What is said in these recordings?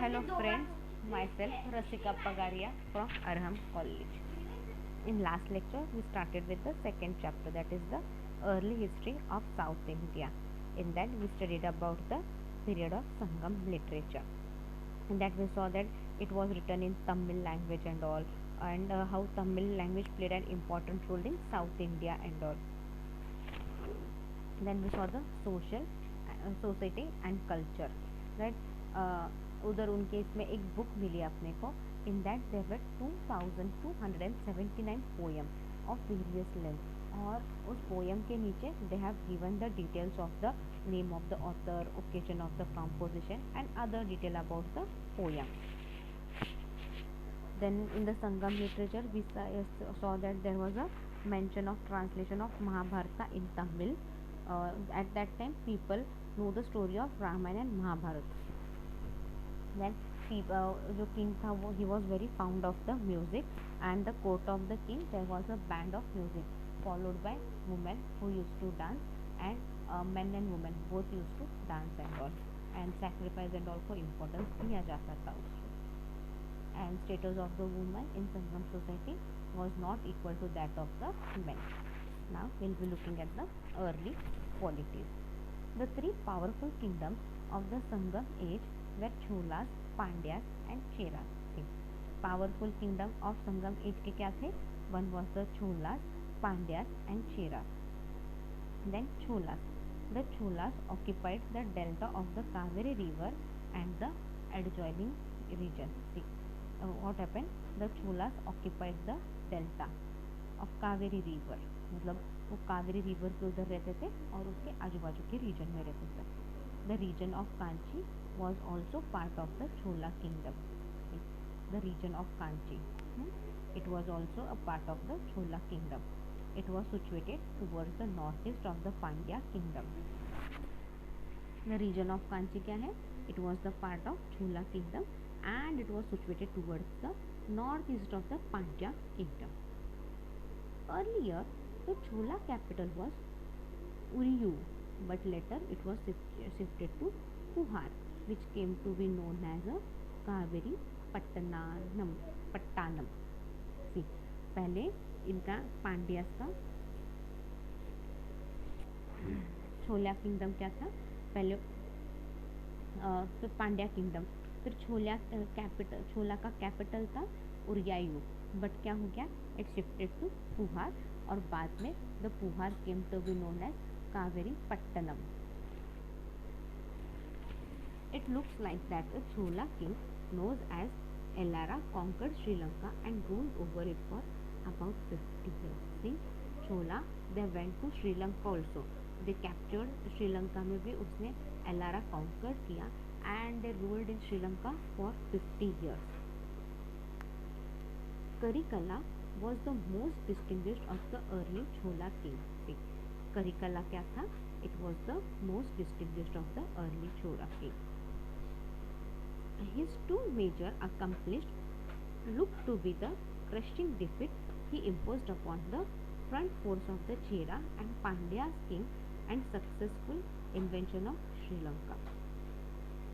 Hello friends, myself Rasika Pagaria from Arham College. In last lecture we started with the second chapter, that is the early history of South India. In that we studied about the period of Sangam literature. In that we saw that it was written in Tamil language and all, and how Tamil language played an important role in South India and all. Then we saw the society and culture, right? उधर उनके इसमें एक book मिली अपने को. In that there were 2279 poem of various length, और उस poem के नीचे they have given the details of the name of the author, occasion of the composition and other detail about the poem. Then in the Sangam literature we saw that there was a mention of translation of Mahabharata in Tamil. At that time people know the story of Ramayana and Mahabharata. Then जो king था वो he was very fond of the music, and the court of the king there was a band of music followed by women who used to dance, and men and women both used to dance and all, and sacrifice and all को importance दिया जाता था उसको. And status of the woman in Sangam society was not equal to that of the men. Now we'll be looking at the early polities. The three powerful kingdoms of the Sangam age were Cholas, Pandyas and Cheras. Powerful kingdom of Sangam age के क्या थे? One was the Cholas, Pandyas and Cheras. Then Cholas. The Cholas occupied the delta of the Kaveri river and the adjoining region. See, what happened? The Cholas occupied the delta of Kaveri river. मतलब वो Kaveri river के उधर रहते थे और उसके आजू बाजू के रीजन में रहते थे. The region of Kanchi was also part of the Chola kingdom. The region of Kanchi, it was also a part of the Chola kingdom. It was situated towards the northeast of the Pandya kingdom. The region of Kanchi क्या है? It was the part of Chola kingdom and it was situated towards the northeast of the Pandya kingdom. Earlier, the Chola capital was Uriyu, but later it was shifted to Puhar, which came to be known as a Kaveri Pattanam. See, पहले इनका पांड्यास का छोला kingdom क्या था? पहले तो Pandya kingdom, फिर छोला का capital था उरियायू, बट क्या हो गया? इट शिफ्टेड टू पुहार, और बाद में the Puhar came to be known as Kaveri Pattinam. It looks like that a Chola king known as Elara conquered Sri Lanka and ruled over it for about 50 years. See, Chola they went to Sri Lanka also. They captured Sri Lanka में भी उसने Elara conquered किया and they ruled in Sri Lanka for 50 years. Karikala was the most distinguished of the early Chola kings. See, Karikala क्या था? It was the most distinguished of the early Chola kings. His two major accomplished looked to be the crushing defeat he imposed upon the front force of the Chera and Pandya's king and successful invention of Sri Lanka.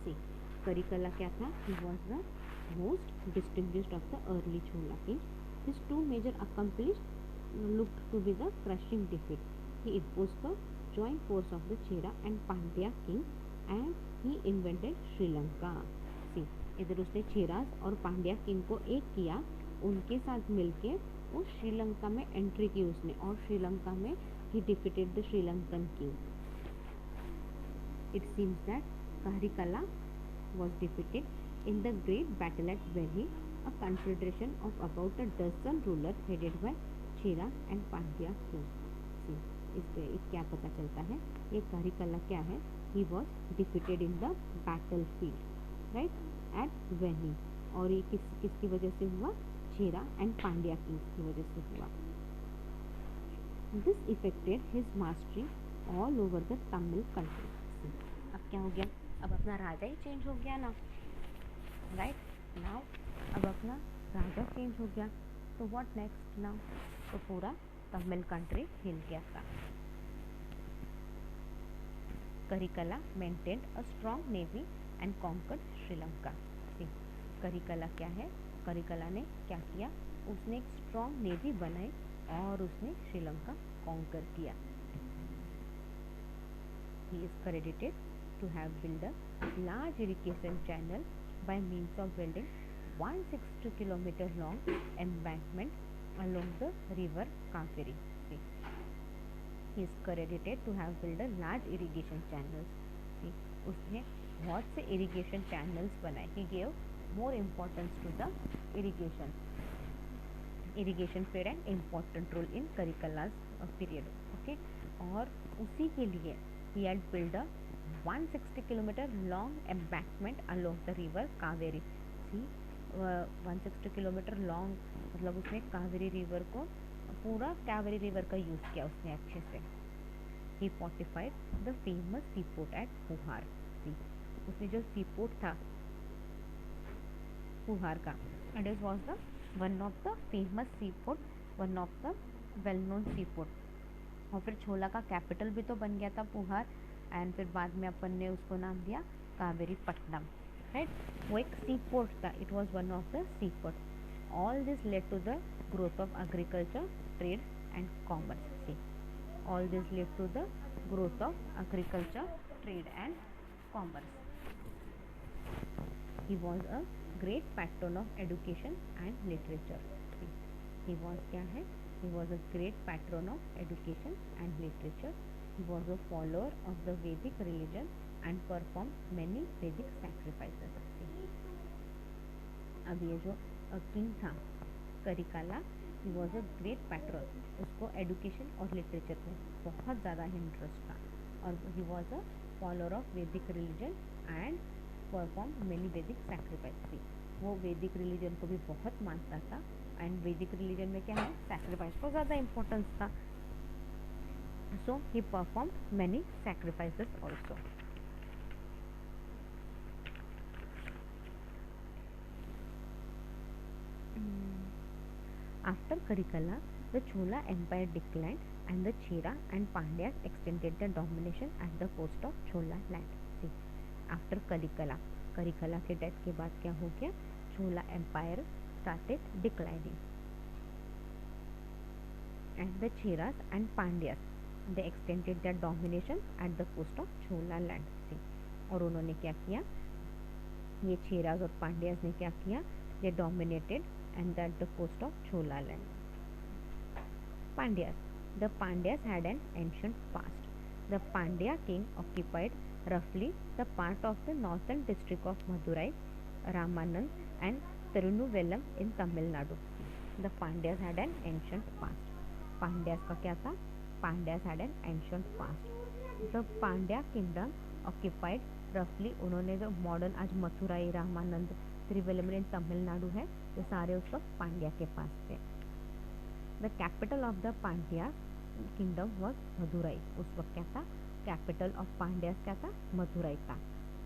See, Karikala क्या था? He was the most distinguished of the early Chola kings. His two major accomplished looked to be the crushing defeat. He imposed the joint force of the Chera and Pandya king and he invented Sri Lanka. इधर उसने चेरास और Pandya king को एक किया, उनके साथ मिलके वो श्रीलंका में एंट्री की उसने, और श्रीलंका में ही defeated the Sri Lankan king. It seems that Karikala was defeated in the great battle at Veni, a confederation of about a dozen rulers headed by Chera and Pandya kings. इससे क्या पता चलता है? ये कारिकला क्या है? He was defeated in the battlefield, right? At Venni, और ये किसकी वजह से हुआ? चेरा एंड पांड्या किंग्स की वजह से हुआ. This affected his mastery all over the Tamil country. अब क्या हो गया? अब अपना राजा ही चेंज हो गया ना, राइट? नाउ अब अपना राजा चेंज हो गया, तो व्हाट नेक्स्ट नाउ? तो पूरा तमिल कंट्री हिल गया था. Karikala maintained a strong navy and conquered Sri Lanka. सी करिकला क्या है, करिकला ने क्या किया, उसने एक स्ट्रॉन्ग नेवी बनाई और उसने श्रीलंका कॉन्कर किया. He is credited to have built a large irrigation channel by means of building 160 km long embankment along the river Kaveri. He is credited to have built a large irrigation channels. See, उसने बहुत से irrigation channels बनाए. He gave more importance to the irrigation. Irrigation played an important role in Karikala's period. Okay, और उसी के लिए he had built a 160 kilometer long embankment along the river Kaveri. See, 160 kilometer long मतलब उसने Kaveri river को पूरा Kaveri river का use किया उसने अच्छे से. He fortified the famous seaport at पुहार. See, उसने जो seaport था पुहार का, and it was the one of the famous seaport, one of the well known seaport. और फिर छोला का कैपिटल भी तो बन गया था पुहार, एंड फिर बाद में अपन ने उसको नाम दिया कावेरी पट्टनम, राइट. वो एक सी पोर्ट था, it was one of the sea port. All this led to the growth of agriculture, trade and commerce. See, all this led to the growth of agriculture, trade and commerce. He was a great patron of education and literature. He was क्या है, he was a great patron of education and literature. He was a follower of the Vedic religion and performed many Vedic sacrifices. अब ये जो king था Karikala, he was a great patron. उसको education और literature में बहुत ज़्यादा इंटरेस्ट था, और he was a follower of Vedic religion and performed many Vedic sacrifices. वो वैदिक रिलीजन को भी बहुत मानता था, एंड वैदिक रिलीजन में क्या है, सैक्रिफाइस को ज़्यादा इम्पोर्टेंस था. So he performed many sacrifices also. After Karikala the Chola empire declined and the Chera and Pandyas extended the domination at the coast of Chola land. After Karikala, Karikala के डेथ के बाद क्या हो गया, Chola empire started declining, and the Cheras and Pandyas they extended their domination at the coast of Chola land. See, और उन्होंने क्या किया, ये चेराज और पांड्यास ने क्या किया, they dominated and at the coast of Chola land. Pandyas, the Pandyas had an ancient past. The Pandya king occupied roughly the part of the northern district of Madurai, Ramanand and तिरुनुवेलम in Tamil Nadu. The Pandyas had an ancient past. Pandyas का क्या था, Pandyas had an ancient past. The Pandya kingdom occupied रफली, उन्होंने जो modern आज मथुराई, रामानंद, तिरुवेलम इन तमिलनाडु है, ये सारे उस वक्त पांड्या के पास थे. The capital of the Pandya kingdom was Madurai. उस वक्त क्या था, कैपिटल ऑफ पांड्यास क्या था, मदुराई था.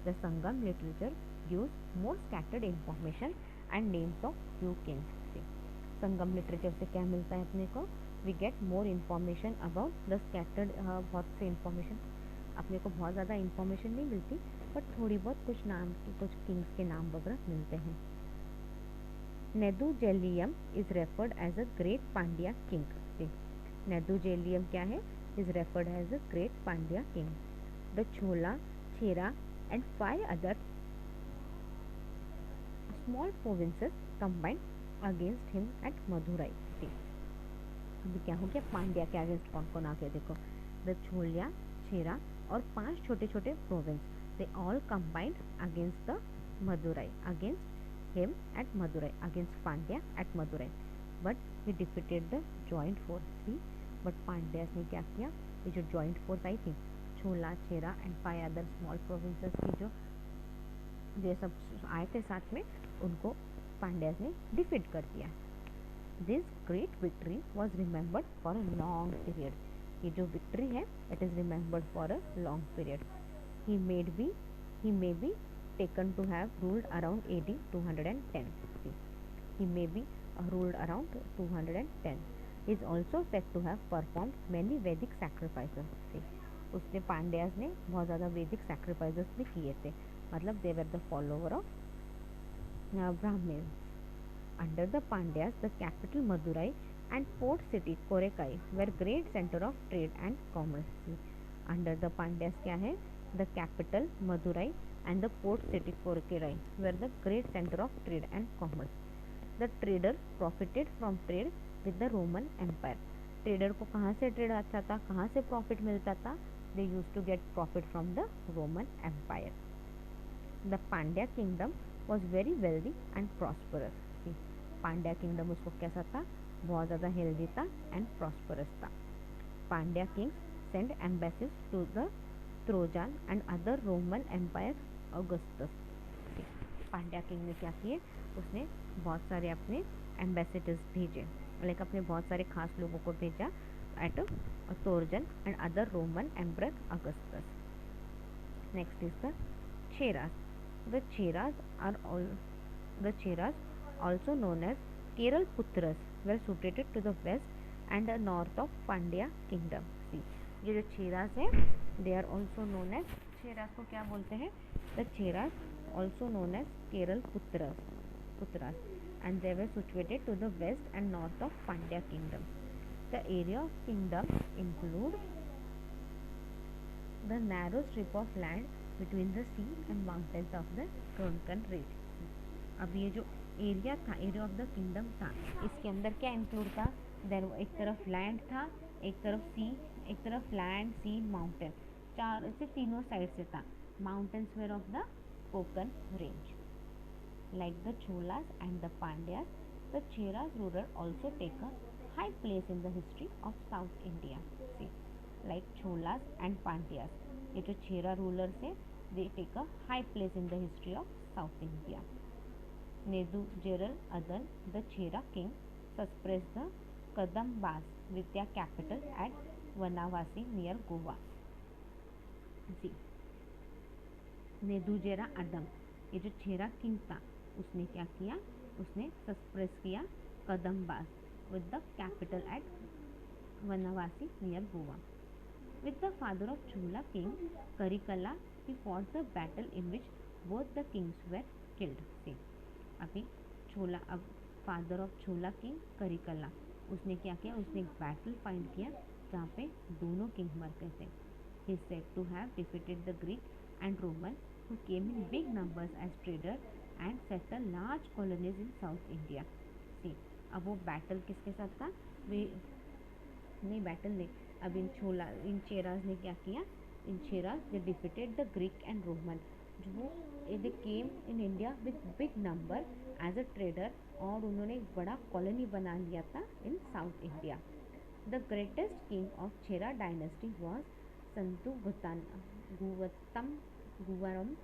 The Sangam literature use more scattered information and names of few kings. से संगम लिटरेचर से क्या मिलता है अपने को, we get more information about the scattered. बहुत से इन्फॉर्मेशन अपने को बहुत ज़्यादा इन्फॉर्मेशन नहीं मिलती, बट थोड़ी बहुत कुछ नाम, कुछ किंग्स के नाम वगैरह मिलते हैं. Nedunjeliyan is referred as a great Pandya king. Nedunjeliyan क्या है, is referred as a great Pandya king. The Chola, Chera and 5 other small provinces combined against him at Madurai. अभी क्या हो गया, पांड्या के अगेंस्ट कौन कौन आ गया, देखो, द छोलिया, चेरा और 5 छोटे छोटे province, they all combined against the Madurai, against him at Madurai, against Pandya at Madurai. But he defeated the joint force. But Pandyas ने क्या किया, ये जो जॉइंट फोर्स आई थी, छोला, Chera and 5 other small provinces की जो ये सब आए थे साथ में, उनको पांड्यास ने डिफीट कर दिया. This great victory was remembered for a long period. ये जो विक्ट्री है, it is remembered for a long period. He may be taken to have ruled around AD 210. He may be ruled around 210. He is also said to have performed many Vedic sacrifices. उसने पांड्यास ने बहुत ज़्यादा वैदिक sacrifices भी किए थे, मतलब they were the follower of Brahmins. Under the Pandyas, the capital Madurai and port city Korekai were great center of trade and commerce. Under the Pandyas क्या है? The capital Madurai and the port city Korekai were the great center of trade and commerce. The trader profited from trade with the Roman Empire. Trader को कहाँ से trade आता था, कहाँ से profit मिलता था? They used to get profit from the Roman Empire. The Pandya kingdom was very wealthy and prosperous. Pandya kingdom उसको कैसा था? बहुत ज़्यादा हेल्दी था एंड प्रॉस्परस था. Pandya kings send embassies to the Trojan and other Roman empire Augustus. Pandya king ने क्या किए? उसने बहुत सारे अपने एम्बेसडर्स भेजे, लाइक अपने बहुत सारे खास लोगों को भेजा at Trojan and other Roman emperor Augustus. Next is the Cheras. The Cheras also known as Keral Putras were situated to the west and the north of Pandya kingdom. See, ये जो चेरास है, they are also known as, Cheras को क्या बोलते हैं? The Cheras also known as Keral Putras and they were situated to the west and north of Pandya kingdom. The area of kingdom include the narrow strip of land between the sea and mountains of the Konkan region. अब ये जो area था, area of the kingdom था, इसके अंदर क्या include था? देर एक तरफ लैंड था, एक तरफ सी, एक तरफ लैंड सी माउंटेन, चार से तीनों साइड से था. Mountains were of the Konkan range. Like the Cholas and the Pandyas, the Cheras rural also take a high place in the history of South India. See, like Cholas and Pandyas, ये जो चेरा रूलर्स है, they take a high place in the history of South India. Nedujeral Adan, the Chera king, suppressed the Kadambas with their capital at Vanavasi near Goa. जी, नेदुजेरा अदम, ये जो चेरा king था, उसने क्या किया? उसने सस्प्रेस किया Kadambas with the capital at Vanavasi near Goa. With the father of Chola king Karikala, he fought the battle in which both the kings were killed. See, अभी छोला, अब father of chhola king Karikala, उसने क्या किया? उसने एक बैटल फाइट किया जहाँ पे दोनों किंग मर गए थे. He is said to have defeated the Greek and Roman who came in big numbers as trader and settle large colonies in South India. See, अब वो बैटल किसके साथ था? वे नहीं, बैटल नहीं, अब इन चेराज ने क्या किया? इन Cheras they defeated the Greek and Roman, जो वो they came in India with big number as a trader, और उन्होंने एक बड़ा कॉलोनी बना लिया था in South India. The greatest king of Chera dynasty was गुवरम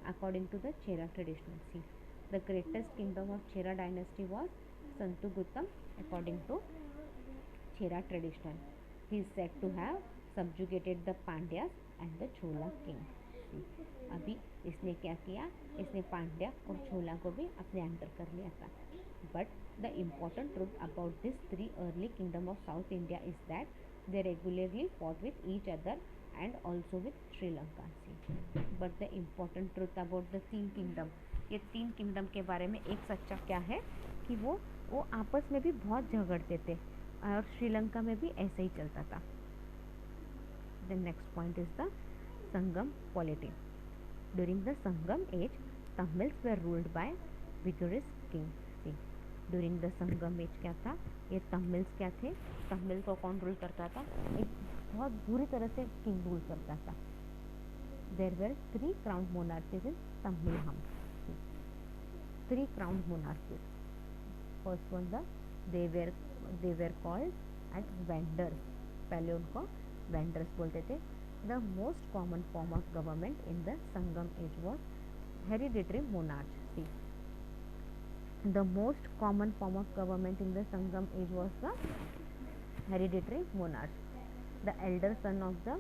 according to the Chera traditional. See, the greatest kingdom of Chera dynasty was संतुगुतम according to Chera traditional. He is said to have subjugated the Pandyas and the chhola king. अभी इसने क्या किया? इसने पांड्या और छोला को भी अपने अंडर कर लिया था. But the important truth about this three early kingdom of South India is that they regularly fought with each other and also with Sri Lanka. But the important truth about the तीन किंगडम, ये तीन kingdom के बारे में एक सच्चा क्या है कि वो आपस में भी बहुत झगड़ते थे और श्रीलंका में भी ऐसे ही चलता था. The next point is the Sangam polity. During the Sangam age, Tamils were ruled by vigorous kings. See, during the Sangam age क्या था? ये तमिल्स क्या थे? तमिल को कौन रूल करता था? एक बहुत बुरी तरह से किंग रूल करता था. There were 3 crowned monarchies in Tamilham. 3 crowned monarchies. First one they were called as vendors. पहले उनको vendors बोलते थे. The most common form of government in the Sangam age was hereditary monarchy. See, the most common form of government in the Sangam age was the hereditary monarchy. The elder son of the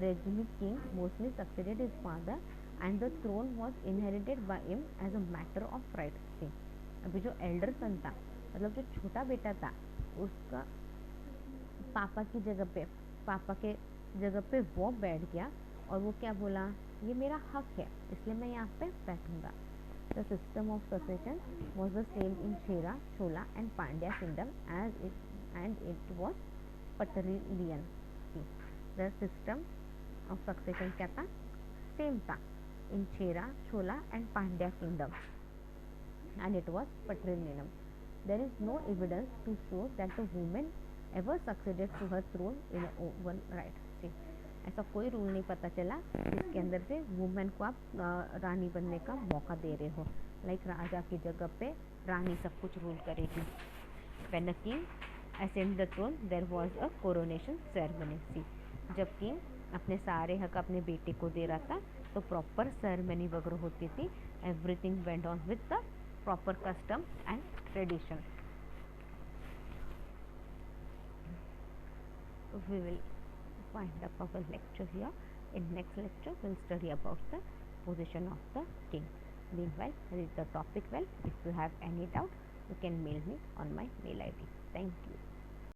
regime king mostly succeeded his father and the throne was inherited by him as a matter of right. See, अभी जो elder son था, मतलब जो छोटा बेटा था, उसका पापा के जगह पे वो बैठ गया और वो क्या बोला? ये मेरा हक है, इसलिए मैं यहाँ पे बैठूंगा. The system of succession was the same in Chera, Chola and Pandya kingdom and it was patrilineal. The system of succession क्या था? Same था in Chera, Chola and Pandya kingdom and it was patrilineal. There is no evidence to show that the woman ever succeeded to her throne in a own right. See, ऐसा कोई rule नहीं पता चला जिसके अंदर से women को आप रानी बनने का मौका दे रहे हो. लाइक राजा की जगह पे रानी सब कुछ रूल करेगी. When a king ascended the throne, there was a coronation ceremony. See, जब किंग अपने सारे हक अपने बेटे को दे रहा था तो प्रॉपर सेरेमनी वगैरह होती थी. Everything went on with the proper custom and tradition. We will wind up our lecture here. In next lecture we'll study about the position of the king. Meanwhile, read the topic well. If you have any doubt, you can mail me on my mail ID. Thank you.